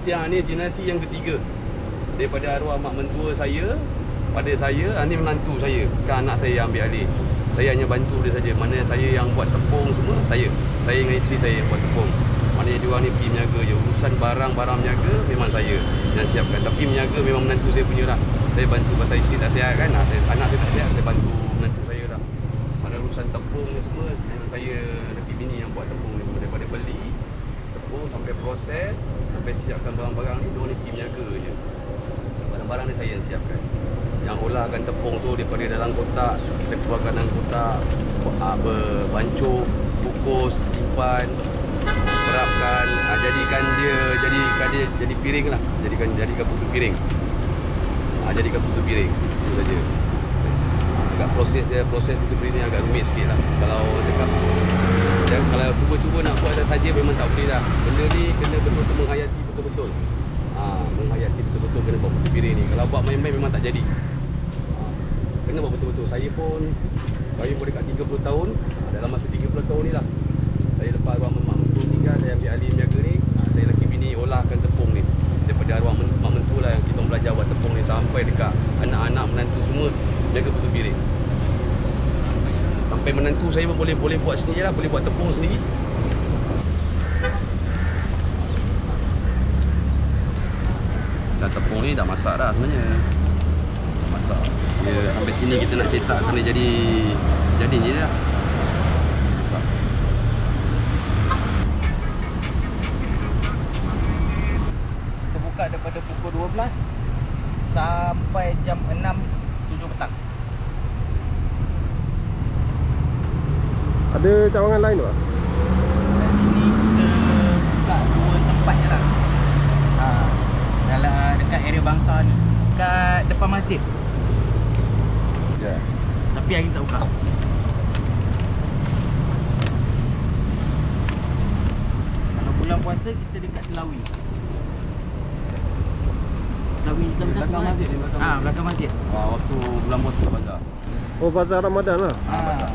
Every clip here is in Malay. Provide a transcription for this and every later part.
Tiang ni generasi yang ketiga. Daripada arwah mak mentua saya, pada saya, ni menantu saya. Sekarang anak saya yang ambil alih. Saya hanya bantu dia saja. Mana saya yang buat tepung semua, saya dengan isteri saya yang buat tepung. Maknanya dia orang ni pergi meniaga je. Urusan barang-barang meniaga memang saya yang siapkan. Tapi meniaga memang menantu saya punya lah. Saya bantu pasal isteri tak sihat kan. Anak saya tak sihat, saya bantu menantu saya lah. Mana urusan tepung ni semua, saya lelaki bini yang buat tepung ni. Daripada beli tepung sampai proses, sampai siapkan barang-barang ni, dia orang ni pergi meniaga je. Barang-barang ni saya yang siapkan. Yang olahkan tepung tu daripada dalam kotak, kita keluarkan dalam kotak, bancuh, kukus, simpan, perapkan, jadikan dia jadi piring lah. Jadikan putu piring. Jadikan putu piring. Itu saja. Agak proses putu piring ni agak rumit sikit lah. Kalau orang cakap kalau cuba-cuba nak buat saja memang tak boleh dah. Benda ni kena betul-betul menghayati betul-betul. Menghayati betul-betul kena buat putu piring ni. Kalau buat main-main memang tak jadi. Kena buat betul-betul. Saya pun dekat 30 tahun. Dalam masa 30 tahun ni lah, saya lepas arwah mak mentua tinggal, saya ambil alih meniaga ni. Saya lelaki bini olahkan tepung ni. Daripada arwah mak mentua lah yang kita belajar buat tepung ni, sampai dekat anak-anak menantu semua jaga putu piring. Sampai menantu saya pun boleh buat sendiri lah, boleh buat tepung sendiri. Tepung ni dah masak dah sebenarnya. Masak. Dia sampai sini kita nak cetak kena jadi ni dah. Masak. Kita buka daripada pukul 12 sampai jam 6-7 petang. Ada cawangan lain tak? Kat sini kita buka 2 tempat je lah. Dalam dekat area Bangsa ni, dekat depan masjid. Ya. Tapi hari ni tak buka. Kalau bulan puasa kita dekat Telawi. Telawi Islam satu Belakang masjid ni, belakang masjid. Waktu bulan puasa bazar. Oh, bazar Ramadan lah. Bazar.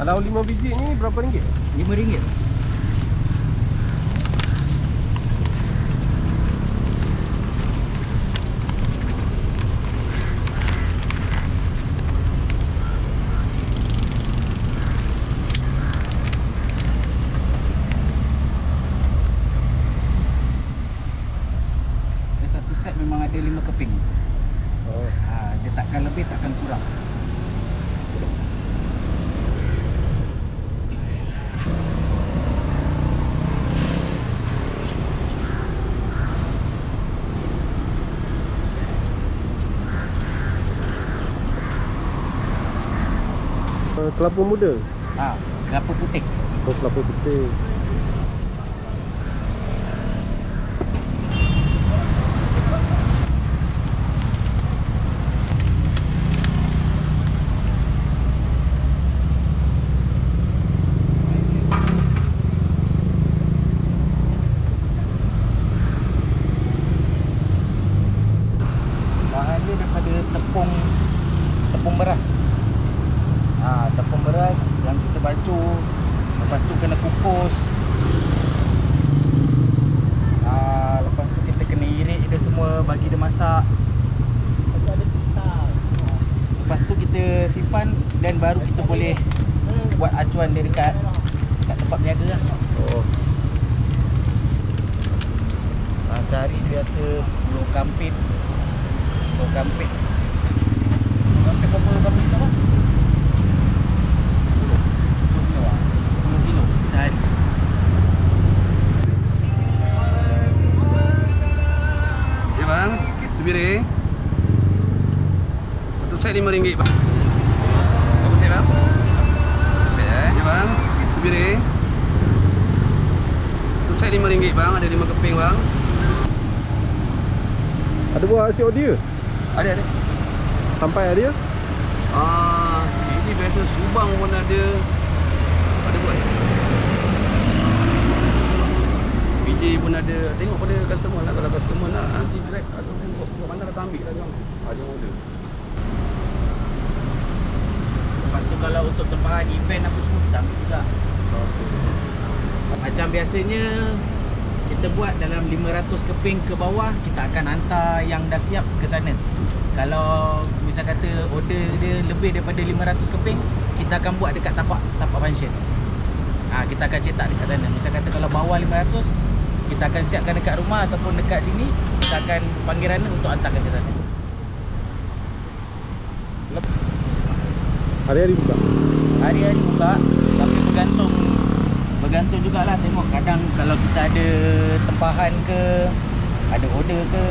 Kalau 5 biji ni berapa ringgit? RM5. Satu set memang ada 5 keping. Oh. Dia takkan lebih, takkan kurang. Kelapa muda. Kelapa putih. Oh, kelapa putih. Bahan dia daripada tepung beras. Tepung beras yang kita bancuh, lepas tu kena kukus. Lepas tu kita kena irik dia semua, bagi dia masak. Lepas tu kita simpan dan baru kita boleh buat acuan dia dekat tempat berniaga lah. Oh. Sehari biasa 10 kampit. 10 kampit berapa kilo lah? 10 kilo sehari. Ya bang, tu piring. Satu set RM5 bang. Berapa set bang? Set ya bang. Tu piring. Satu set RM5 bang, ada 5 keping bang. Ada buat COD ke? Ada. Sampai ada? Ini biasa Subang pun ada buat. PJ pun ada. Tengok pada customer lah. Kalau customer nak nanti grab ataupun buat mana kata ambil lah dia. Ada order. Lepas tu kalau untuk tempahan event apa semua kita ambil juga. Macam biasanya kita buat dalam 500 keping ke bawah, kita akan hantar yang dah siap ke sana. Kalau misal kata order dia lebih daripada 500 keping, kita akan buat dekat tapak function. Kita akan cetak dekat sana. Misal kata kalau bawah 500, kita akan siapkan dekat rumah ataupun dekat sini, kita akan panggil runner untuk hantarkan ke sana. Hari-hari buka? Hari-hari buka, tapi bergantung jugalah. Tengok kadang kalau kita ada tempahan ke, ada order ke,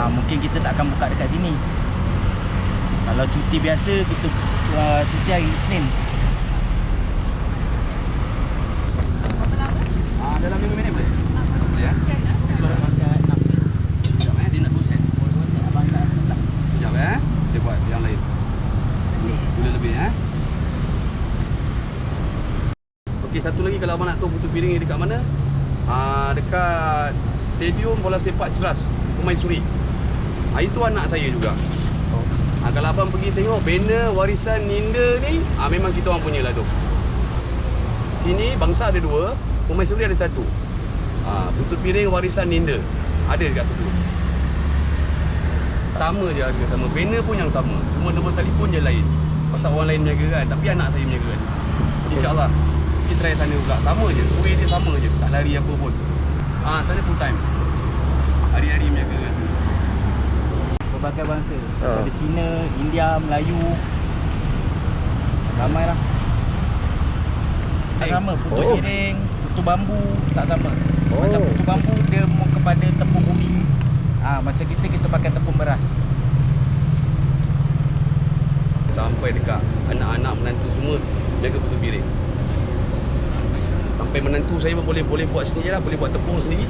mungkin kita tak akan buka dekat sini. Kalau cuti biasa, kita cuti hari Isnin. Dalam 5 minit boleh? Boleh ya? Sekejap dia nak 2 set. Abang dah 11. Sekejap saya buat yang lain. Gula lebih Okey, satu lagi kalau abang nak tahu putu piring ni dekat mana? Dekat Stadium Bola Sepak Ceras, Permaisuri. Itu anak saya juga. Kalau abang pergi tengok banner warisan Ninda ni, memang kita orang punya lah tu. Sini bangsa ada 2, Permaisuri ada 1. Putu piring warisan Ninda ada dekat situ. Sama je harga sama. Banner pun yang sama. Cuma nombor telefon je lain. Pasal orang lain menjaga kan. Tapi anak saya menjaga kan. InsyaAllah kita try sana pula. Sama je. Kuih dia sama je. Tak lari apa pun. Sana full time. Hari-hari menjaga kan. Berbagai bangsa. Ada Cina, India, Melayu. Ramai lah. Tak sama. Putu piring, putu bambu tak sama. Macam putu bambu dia more kepada tepung ubi. Macam kita pakai tepung beras. Sampai dekat anak-anak menantu semua jaga putu piring. Sampai menantu saya pun boleh buat sendiri lah. Boleh buat tepung sendiri.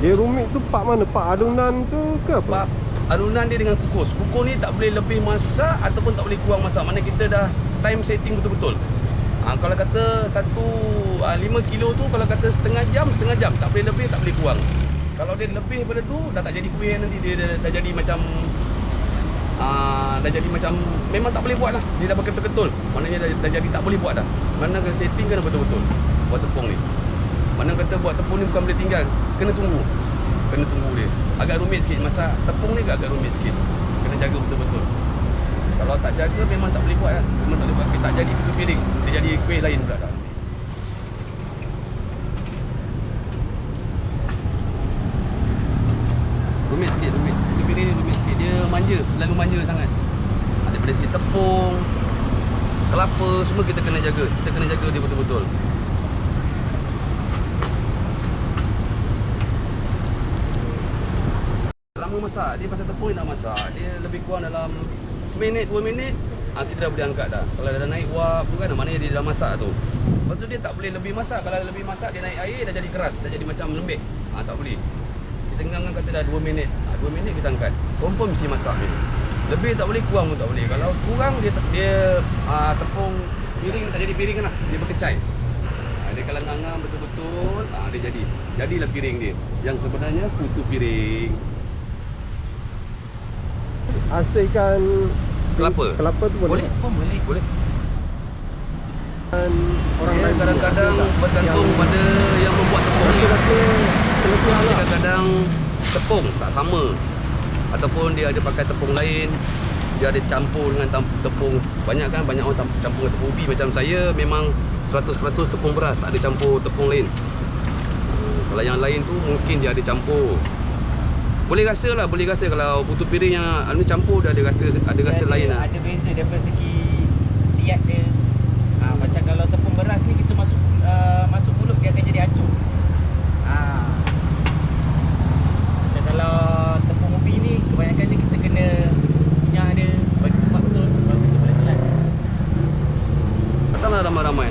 Dia rumit tu part mana? Part adunan tu ke apa? Pak, adunan dia dengan kukus. Kukus ni tak boleh lebih masak ataupun tak boleh kurang masak. Mana kita dah time setting betul-betul. Kalau kata 5 kilo tu, kalau kata setengah jam, tak boleh lebih, tak boleh kurang. Kalau dia lebih daripada tu, dah tak jadi kuih nanti. Dia dah jadi macam memang tak boleh buat lah. Dia dah berketul-ketul. Maknanya dah jadi tak boleh buat dah. Mana kena setting kena betul-betul buat tepung ni. Mana kata buat tepung ni bukan boleh tinggal, kena tunggu dia. Agak rumit sikit masak tepung ni, agak rumit sikit. Kena jaga betul-betul. Kalau tak jaga memang tak boleh buat lah. Memang tak boleh buat. Tak jadi putu piring, dia jadi kuih lain pula dah. Rumit sikit. Putu piring ni rumit sikit. Dia manja, terlalu manja sangat. Daripada sikit tepung, kelapa, semua kita kena jaga. Kita kena jaga dia betul-betul. Lama masak, dia pasal tepung dia nak masak. Dia lebih kurang dalam 1 minit, 2 minit, kita dah boleh angkat dah. Kalau dah naik wap tu kan, maknanya dia dah masak tu. Lepas tu dia tak boleh lebih masak. Kalau lebih masak, dia naik air, dah jadi keras, dah jadi macam lembek. Tak boleh. Kita tengah kata dah 2 minit. 2 minit kita angkat. Confirm mesti masak ni. Lebih tak boleh, kurang pun tak boleh. Kalau kurang, dia tepung piring tak jadi piring lah. Dia berkecai. Dia kalau ngangam betul-betul, dia jadi. Jadilah piring dia. Yang sebenarnya putu piring. Hasilkan kelapa tu boleh? Boleh. Dan orang Dia lain kadang-kadang bergantung pada yang membuat tepung ni. Kadang-kadang tepung tak sama, ataupun dia ada pakai tepung lain, dia ada campur dengan tepung. Banyak orang campur tepung ubi. Macam saya memang 100% tepung beras, tak ada campur tepung lain. Kalau yang lain tu mungkin dia ada campur. Boleh rasa kalau putu piring yang campur dia ada rasa lain lah. Ada beza daripada segi liat dia. Macam kalau tepung beras ni kita masuk mulut dia akan jadi hancur. Macam kalau tepung ubi ni kebanyakannya kita kena kunyah dia bagi tempat betul baru kita boleh telan. Datanglah ramai-ramai.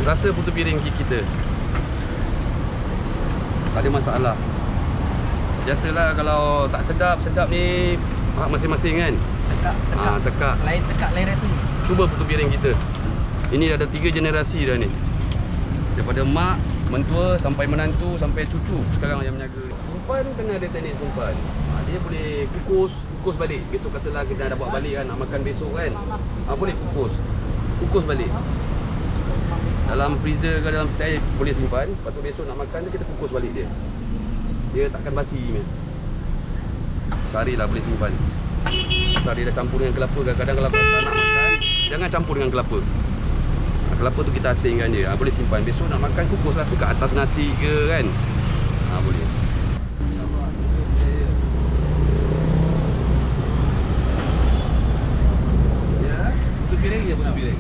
Rasa putu piring kita. Tak ada masalah. Biasalah kalau tak sedap ni masing-masing kan. Tekak. Lain tekak, lain rasa. Cuba putu piring kita. Ini dah ada 3 generasi dah ni. Daripada mak, mentua sampai menantu sampai cucu sekarang yang menjaga. Simpan kena ada teknik simpan. Dia boleh kukus balik. Besok katalah kita dah buat balik kan, nak makan besok kan. Boleh kukus balik. Dalam freezer ke dalam peti boleh simpan. Lepas tu besok nak makan kita kukus balik dia. Dia takkan basi man. Sehari lah boleh simpan. Sehari dah campur dengan kelapa. Kadang-kadang kalau tak nak makan, jangan campur dengan kelapa. Kelapa tu kita asingkan je. Boleh simpan. Besok nak makan kukus lah tu kat atas nasi ke kan. Boleh. InsyaAllah. Ya. Putu piring je, putu piring.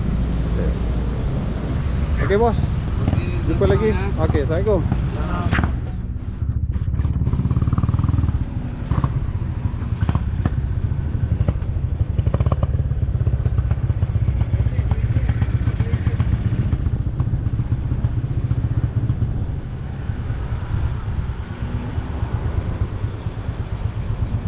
Okey bos. Okey. Jumpa lagi. Okey, Assalamualaikum.